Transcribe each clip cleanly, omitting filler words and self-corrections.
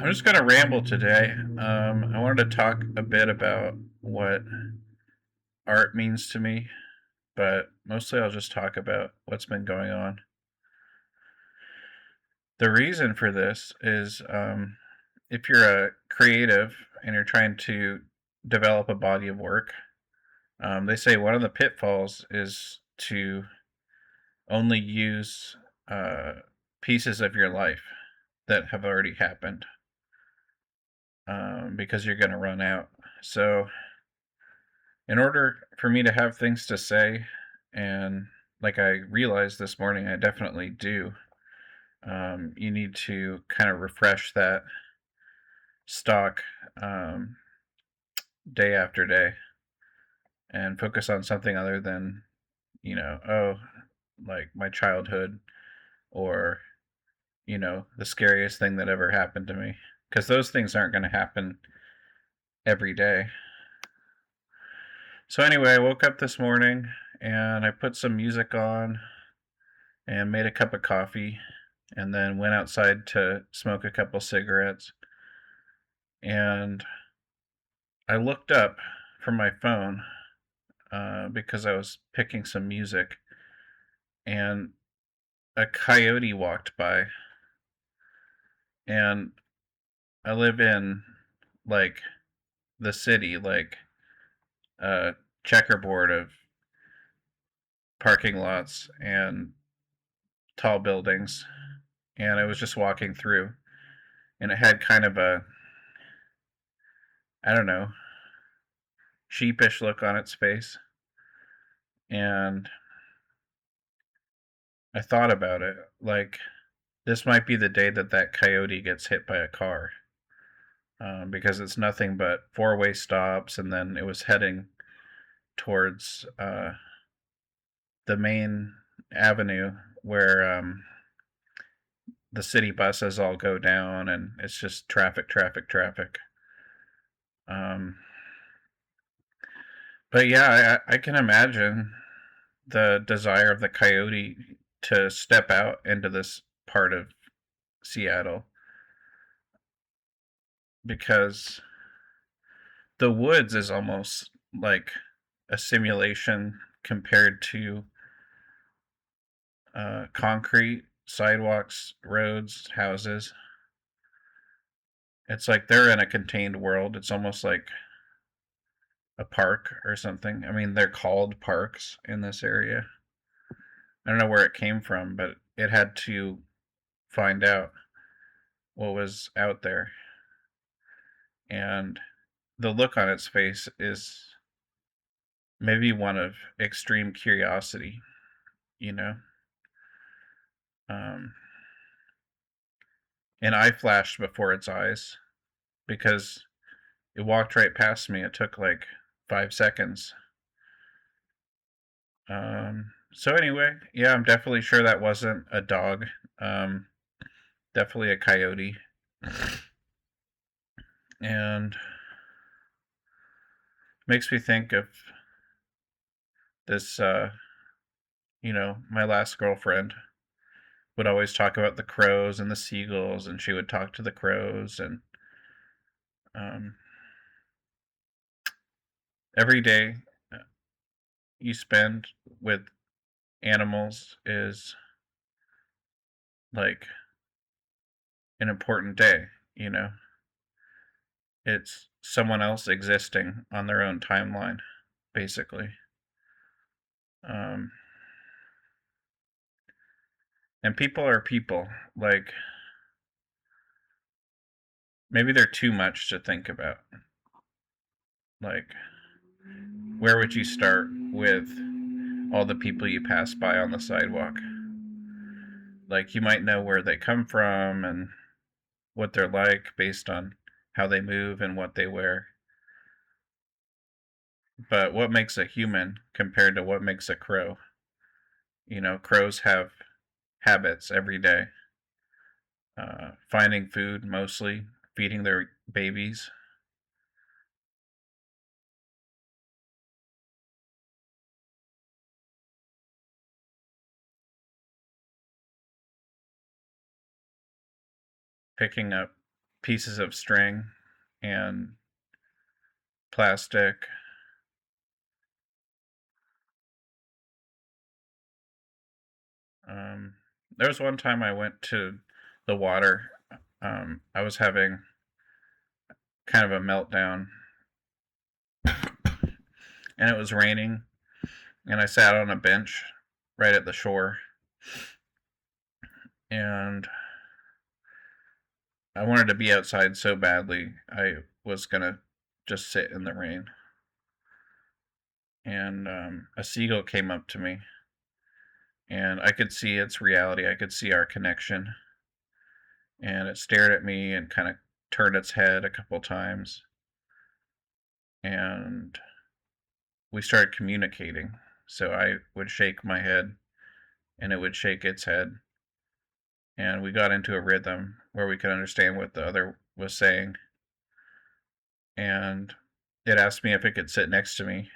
I'm just gonna ramble today. I wanted to talk a bit about what art means to me, but mostly I'll just talk about what's been going on. The reason for this is if you're a creative and you're trying to develop a body of work, they say one of the pitfalls is to only use uh, pieces of your life that have already happened because you're going to run out. So, in order for me to have things to say, and like I realized this morning, I definitely do, you need to kind of refresh that stock um, day after day and focus on something other than, oh, like my childhood or, the scariest thing that ever happened to me. Because those things aren't going to happen every day. So, anyway, I woke up this morning and I put some music on and made a cup of coffee and then went outside to smoke a couple cigarettes. And I looked up from my phone because I was picking some music, and a coyote walked by. And I live in like the city, like a checkerboard of parking lots and tall buildings. And I was just walking through, and it had kind of a, I don't know, sheepish look on its face. And I thought about it. Like, this might be the day that that coyote gets hit by a car because it's nothing but four-way stops, and then it was heading towards the main avenue where the city buses all go down, and it's just traffic, traffic, traffic. Um, but yeah, I can imagine the desire of the coyote to step out into this part of Seattle because the woods is almost like a simulation compared to concrete sidewalks, roads, houses. It's like they're in a contained world. It's almost like a park or something. I mean, they're called parks in this area. I don't know where it came from, but it had to find out what was out there. And the look on its face is maybe one of extreme curiosity, you know? Um, and I flashed before its eyes because it walked right past me. It took like 5 seconds. So anyway, yeah, I'm definitely sure that wasn't a dog. Um, Definitely a coyote. And makes me think of this, my last girlfriend would always talk about the crows and the seagulls, and she would talk to the crows, and um, every day you spend with animals is like an important day, you know? It's someone else existing on their own timeline, basically. Um, and people are people. Like, maybe they're too much to think about. Like, where would you start with all the people you pass by on the sidewalk? Like, you might know where they come from and what they're like based on how they move and what they wear. But what makes a human compared to what makes a crow? Crows have habits every day. Finding food mostly, feeding their babies. picking up pieces of string and plastic. Um, there was one time I went to the water. I was having kind of a meltdown, and it was raining, and I sat on a bench right at the shore, and I wanted to be outside so badly. I was gonna just sit in the rain, and a seagull came up to me, and I could see its reality. I could see our connection, and it stared at me and kind of turned its head a couple times, and we started communicating. So I would shake my head, and it would shake its head, and we got into a rhythm where we could understand what the other was saying. And it asked me if it could sit next to me,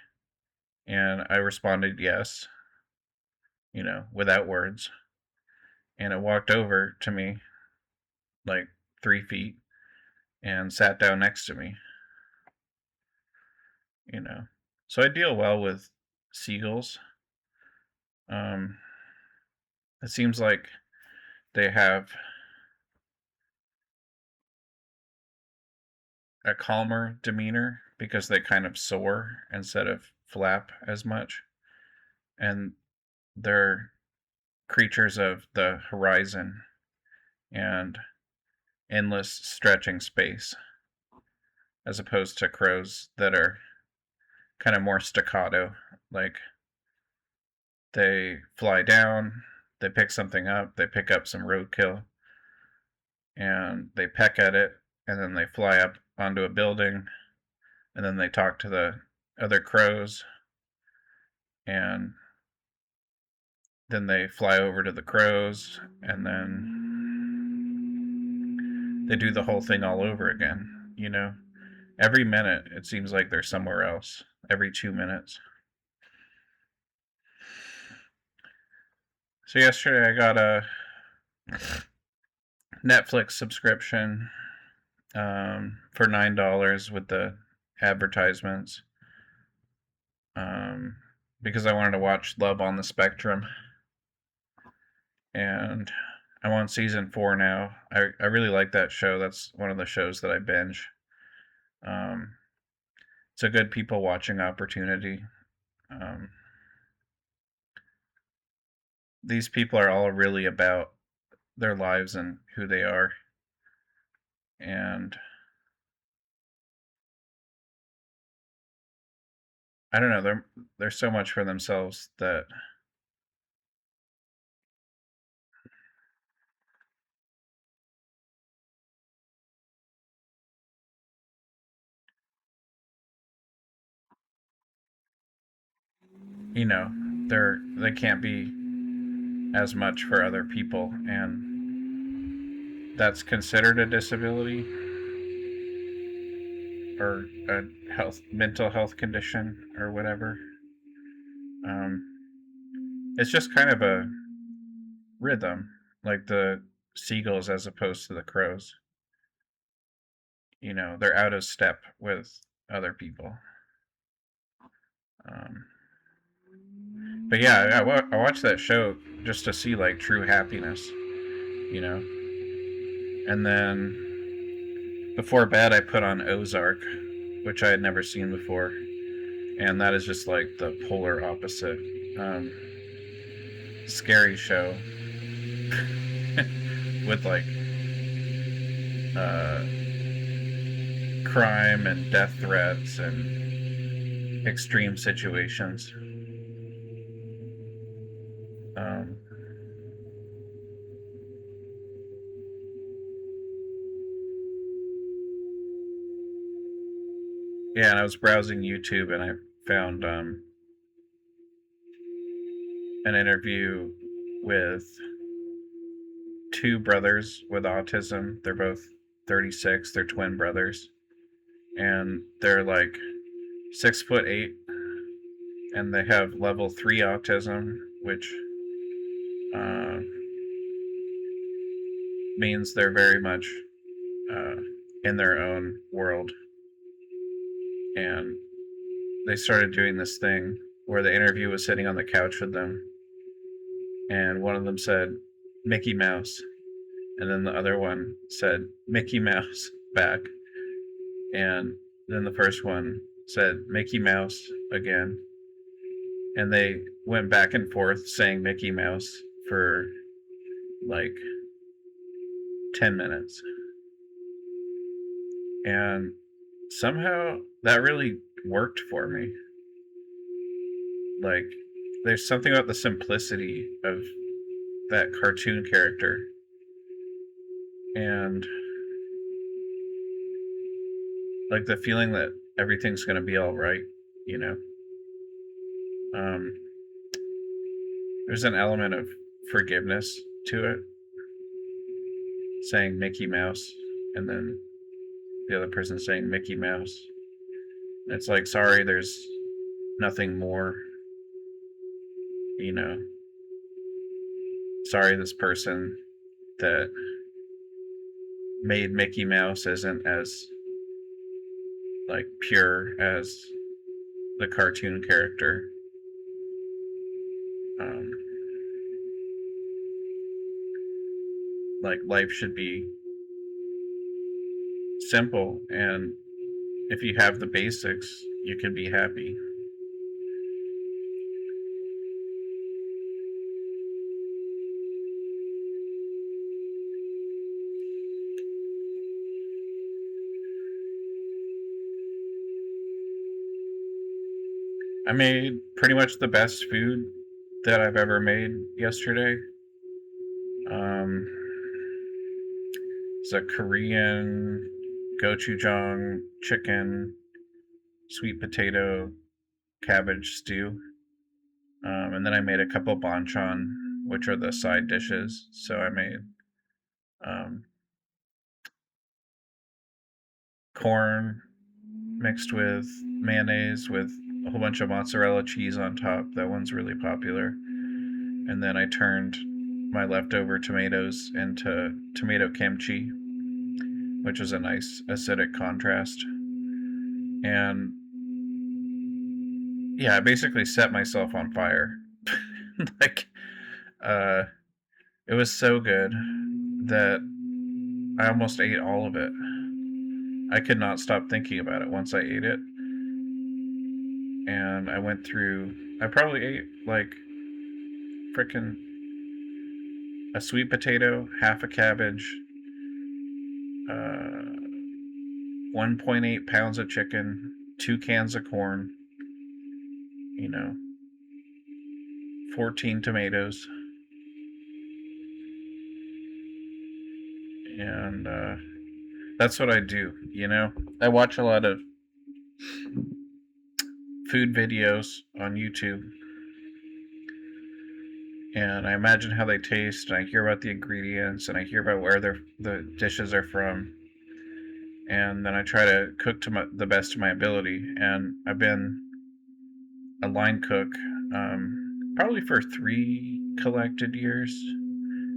and I responded yes, without words. And it walked over to me like 3 feet and sat down next to me, you know. So I deal well with seagulls. Um, it seems like they have a calmer demeanor because they kind of soar instead of flap as much. And they're creatures of the horizon and endless stretching space, as opposed to crows that are kind of more staccato. Like they fly down, they pick something up, they pick up some roadkill, and they peck at it, and then they fly up onto a building, and then they talk to the other crows, and then they fly over to the crows, and then they do the whole thing all over again. Every minute, it seems like they're somewhere else, every 2 minutes. So yesterday I got a Netflix subscription for $9 with the advertisements, um, because I wanted to watch Love on the Spectrum, and I'm on season 4 now. I really like that show. That's one of the shows that I binge. Um, it's a good people watching opportunity. Um, these people are all really about their lives and who they are, and I don't know. They're so much for themselves that you know they can't be as much for other people, and that's considered a disability or a mental health condition or whatever. Um, it's just kind of a rhythm, like the seagulls as opposed to the crows. They're out of step with other people. Um, but yeah, I watched that show just to see like true happiness, you know. And then before bed, I put on Ozark, which I had never seen before, and that is just like the polar opposite. Um, Scary show with like uh, crime and death threats and extreme situations. Um, yeah, and I was browsing YouTube and I found an interview with two brothers with autism. They're both 36. They're twin brothers, and they're like 6'8", and they have level 3 autism, which uh, means they're very much uh, in their own world, and they started doing this thing where the interview was sitting on the couch with them, and one of them said Mickey Mouse, and then the other one said Mickey Mouse back, and then the first one said Mickey Mouse again, and they went back and forth saying Mickey Mouse for like 10 minutes. And somehow that really worked for me. Like, there's something about the simplicity of that cartoon character, and like the feeling that everything's going to be all right, you know? Um, there's an element of forgiveness to it, saying Mickey Mouse, and then the other person saying Mickey Mouse. It's like, sorry, there's nothing more, you know? Sorry, this person that made Mickey Mouse isn't as like pure as the cartoon character. Um, like life should be simple, and if you have the basics, you can be happy. I made pretty much the best food that I've ever made yesterday. Um, it's a Korean gochujang chicken, sweet potato, cabbage stew. And then I made a couple banchan, which are the side dishes. So I made um, corn mixed with mayonnaise with a whole bunch of mozzarella cheese on top. That one's really popular. And then I turned my leftover tomatoes into tomato kimchi, which is a nice acidic contrast. And yeah, I basically set myself on fire. like, uh, it was so good that I almost ate all of it. I could not stop thinking about it once I ate it. And I went through, I probably ate like frickin' a sweet potato, half a cabbage, 1.8 pounds of chicken, 2 cans of corn, you know, 14 tomatoes. And that's what I do, you know? I watch a lot of food videos on YouTube, and I imagine how they taste, and I hear about the ingredients, and I hear about where the dishes are from, and then I try to cook to the best of my ability. And I've been a line cook probably for 3 collected years.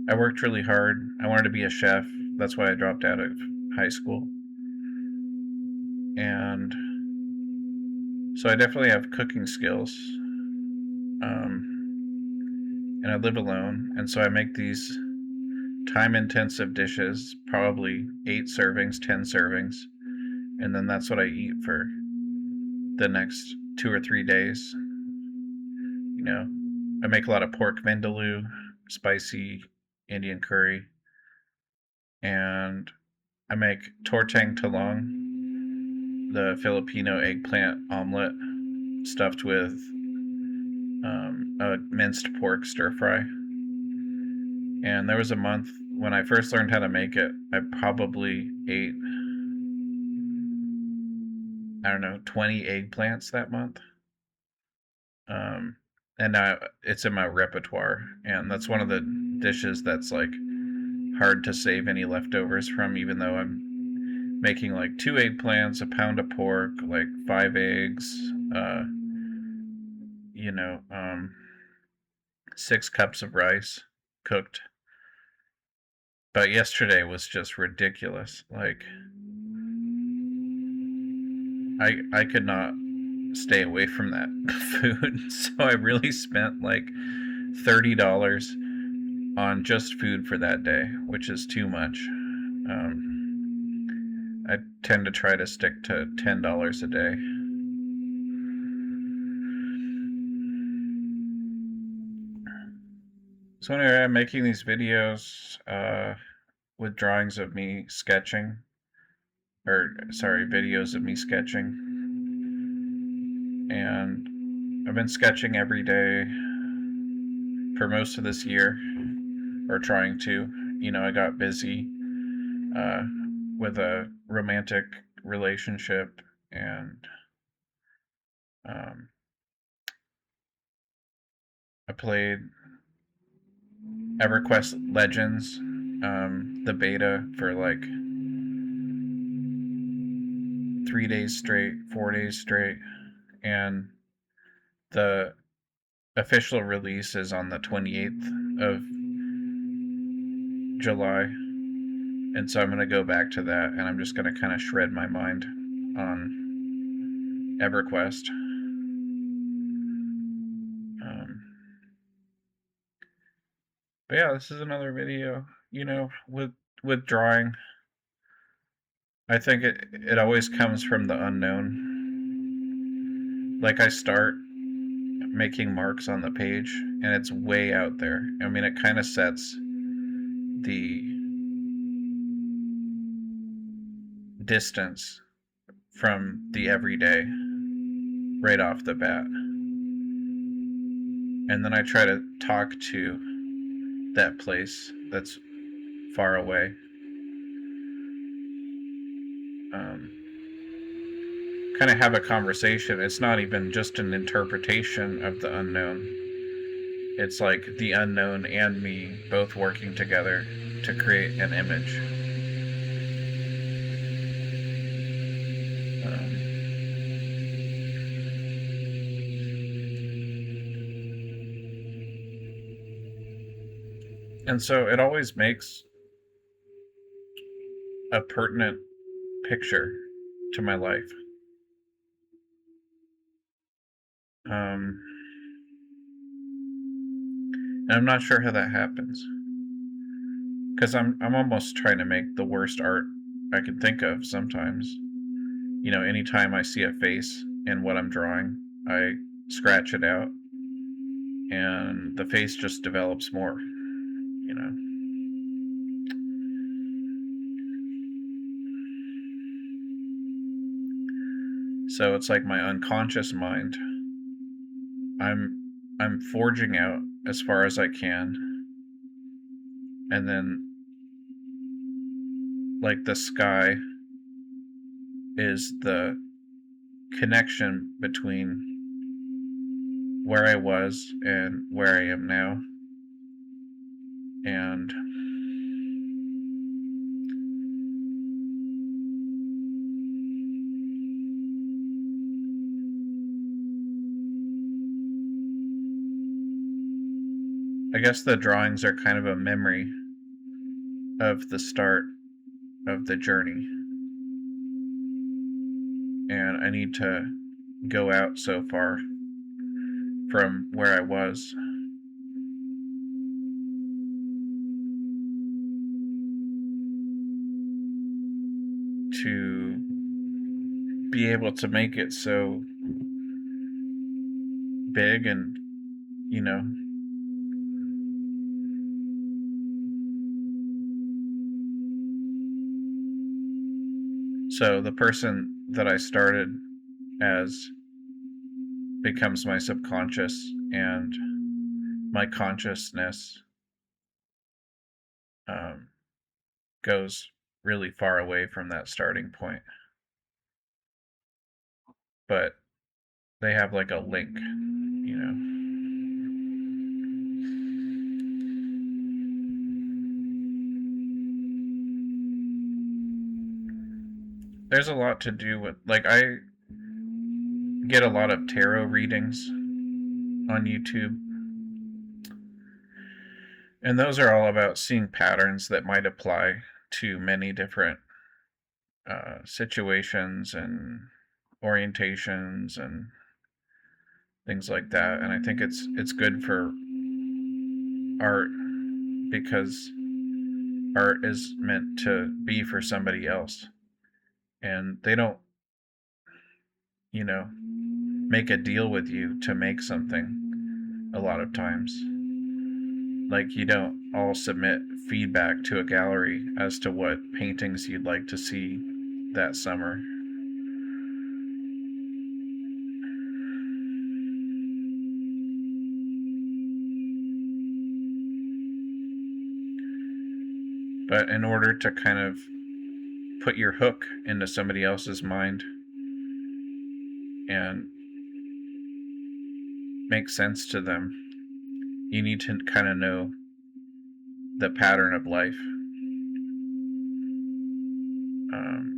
I worked really hard. I wanted to be a chef. That's why I dropped out of high school. And so I definitely have cooking skills. And I live alone. And so I make these time intensive dishes, probably 8 servings, 10 servings. And then that's what I eat for the next 2 or 3 days. You know, I make a lot of pork vindaloo, spicy Indian curry, and I make tortang talong, the Filipino eggplant omelet stuffed with a minced pork stir fry. And there was a month when I first learned how to make it, I probably ate, I don't know, 20 eggplants that month. Um, and now it's in my repertoire, and that's one of the dishes that's like hard to save any leftovers from, even though I'm making like 2 eggplants, a pound of pork, like 5 eggs, you know, 6 cups of rice cooked. But yesterday was just ridiculous. Like, I could not stay away from that food. So I really spent like $30 on just food for that day, which is too much. I tend to try to stick to $10 a day. So anyway, I'm making these videos with drawings of me sketching, or sorry, videos of me sketching, and I've been sketching every day for most of this year, or trying to. You know, I got busy uh, with a romantic relationship, and um, I played EverQuest Legends, the beta, for like 3 days straight, 4 days straight, and the official release is on the 28th of July, and so I'm going to go back to that, and I'm just going to kind of shred my mind on EverQuest. But yeah, this is another video, you know, with drawing. I think it always comes from the unknown. Like, I start making marks on the page, and it's way out there. I mean, it kind of sets the distance from the everyday right off the bat. And then I try to talk to that place that's far away. Kind of have a conversation. It's not even just an interpretation of the unknown. It's like the unknown and me both working together to create an image. And so it always makes a pertinent picture to my life. And I'm not sure how that happens, because I'm almost trying to make the worst art I can think of sometimes. You know, anytime I see a face in what I'm drawing, I scratch it out, and the face just develops more, you know. So it's like my unconscious mind. I'm forging out as far as I can, and then like the sky is the connection between where I was and where I am now. And I guess the drawings are kind of a memory of the start of the journey. And I need to go out so far from where I was to be able to make it so big, and, you know, so the person that I started as becomes my subconscious, and my consciousness goes really far away from that starting point. But they have like a link, you know. There's a lot to do with, like, I get a lot of tarot readings on YouTube, And those are all about seeing patterns that might apply to many different situations and orientations and things like that. And I think it's good for art because art is meant to be for somebody else, and they don't, you know, make a deal with you to make something a lot of times. Like, you don't all submit feedback to a gallery as to what paintings you'd like to see that summer. But in order to kind of put your hook into somebody else's mind and make sense to them, you need to kind of know the pattern of life,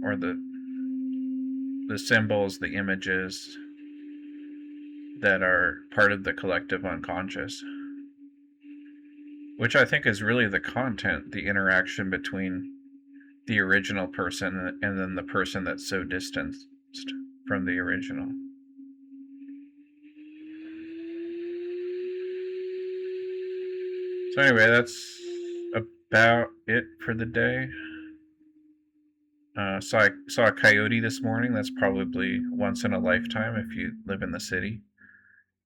or the symbols, the images that are part of the collective unconscious, which I think is really the content, the interaction between the original person and then the person that's so distanced from the original. So anyway, that's about it for the day. Saw a coyote this morning. That's probably once in a lifetime if you live in the city.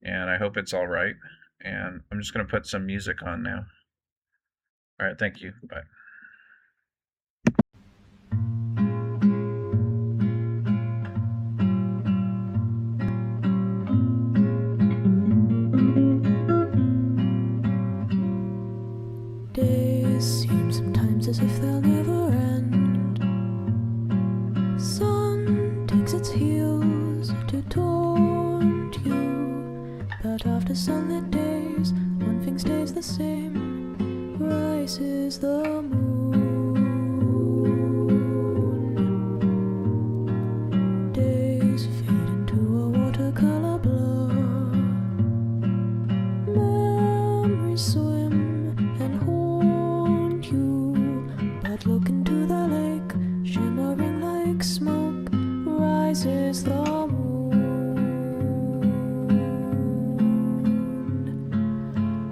And I hope it's all right. And I'm just going to put some music on now. All right, thank you. Bye. Days seem sometimes as if they'll never end. Sun takes its heels to taunt you, but after sunlit days, one thing stays the same. Rises the moon. Days fade into a watercolor blur. Memories swim and haunt you, but look into the lake, shimmering like smoke. Rises the moon.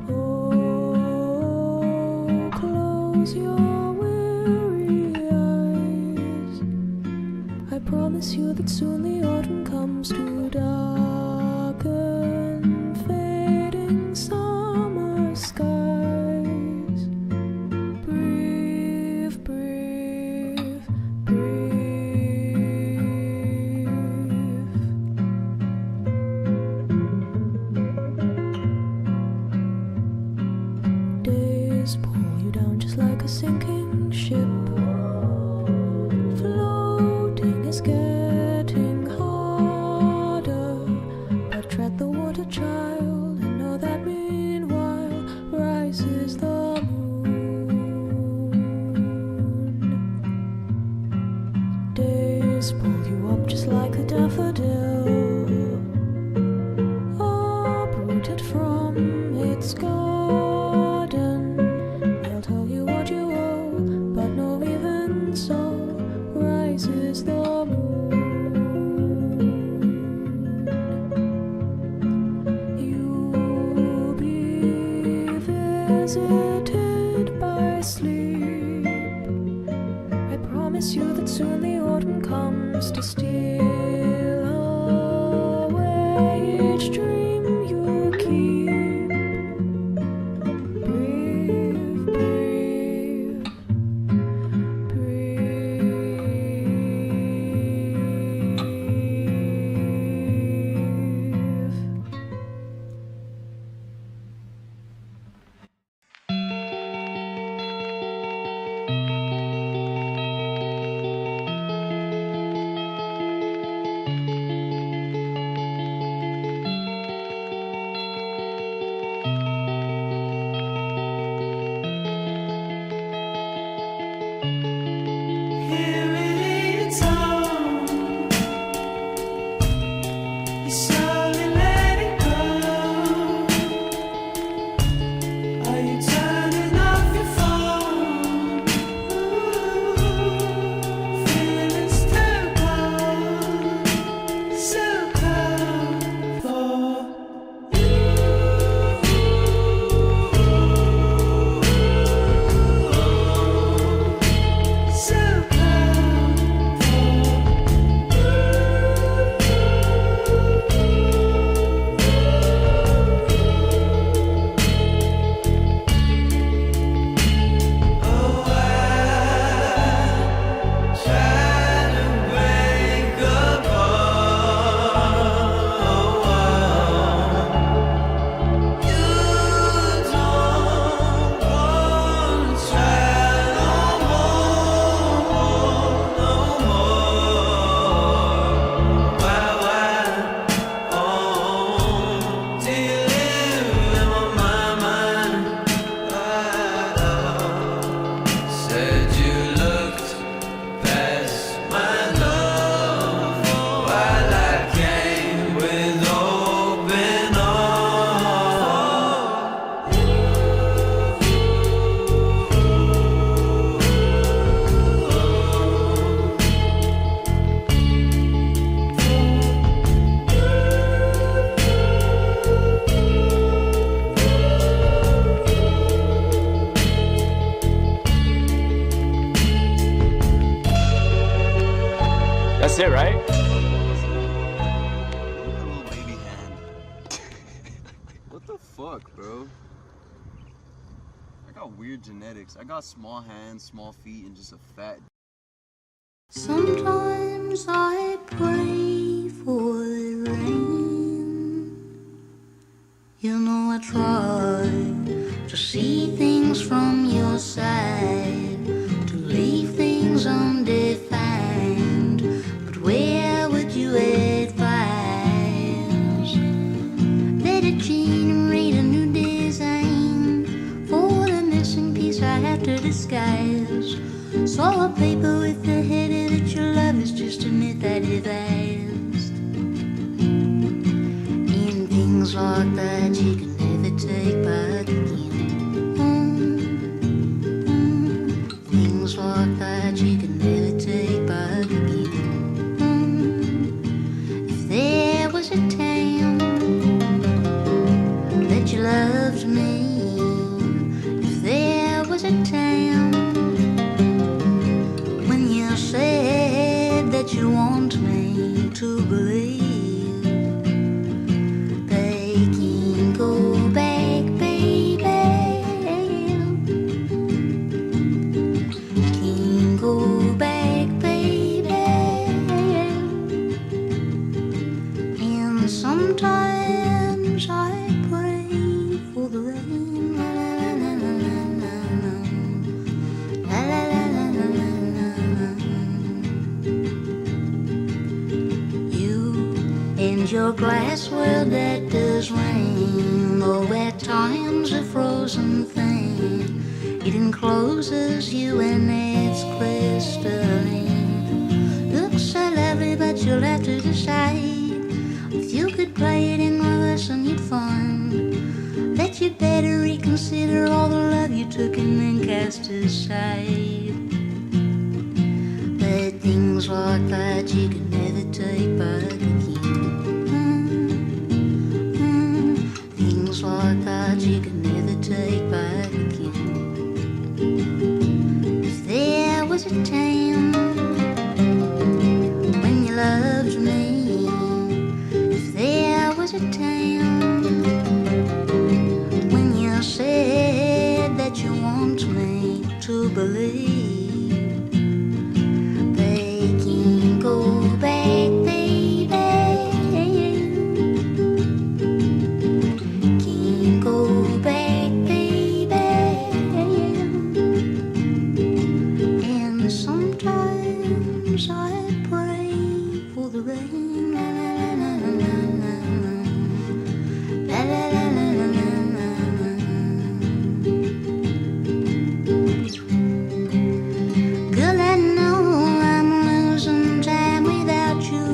Oh, close your weary eyes. I promise you that soon the autumn comes to darken fading summer skies. Breathe, breathe, breathe. Days pull you down just like a sinking ship. Floating is getting harder, but tread the water, child, and know that meanwhile rises the moon. Days pull you up just like a daffodil, uprooted from its garden. They'll tell you what you owe, but no, even so, rises the moon. You'll be visited by sleep. I promise you that soon the autumn comes to steal away each dream you keep. Breathe, breathe, breathe. got weird genetics. I got small hands, small feet, and just a fat. Sometimes I pray for the rain. You know I try to see things from your side, to leave things undefined. But where would you advise that I generate a new design for the missing piece I have to disguise? So a paper with the header that your love is just a myth I devised. And things like that you can never take back again. Things like that you can never take back again. If there was a time that you loved me, if there was a time said that you want me to believe, they can go back, baby, can go back, baby. And sometimes I pray for the rain, la la la la la la, la la la la la la. And your glass world that does rain, though at times a frozen thing, it encloses you and it's crystalline. Looks so lovely, but you'll have to decide. If you could play it in reverse and you'd find that you'd better reconsider all the love you took and then cast aside. But things like that you can never take back again. Things like that you can never take back again. If there was a time when you loved me, if there was a time when you said that you want me to believe, they can go back, baby, can go back, baby. And sometimes I pray for the rain, la la la la la la, la la la la la la la. Girl, I know I'm losing time without you.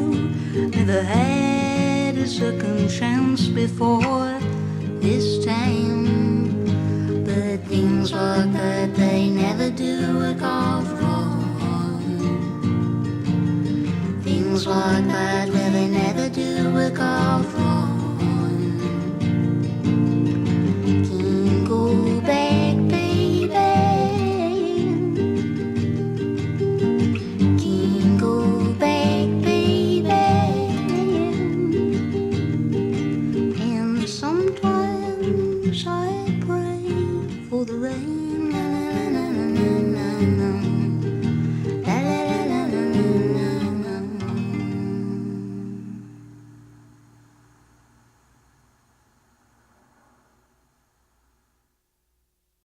Never had a second chance before this time. But things like that, they never do work out wrong. Things like that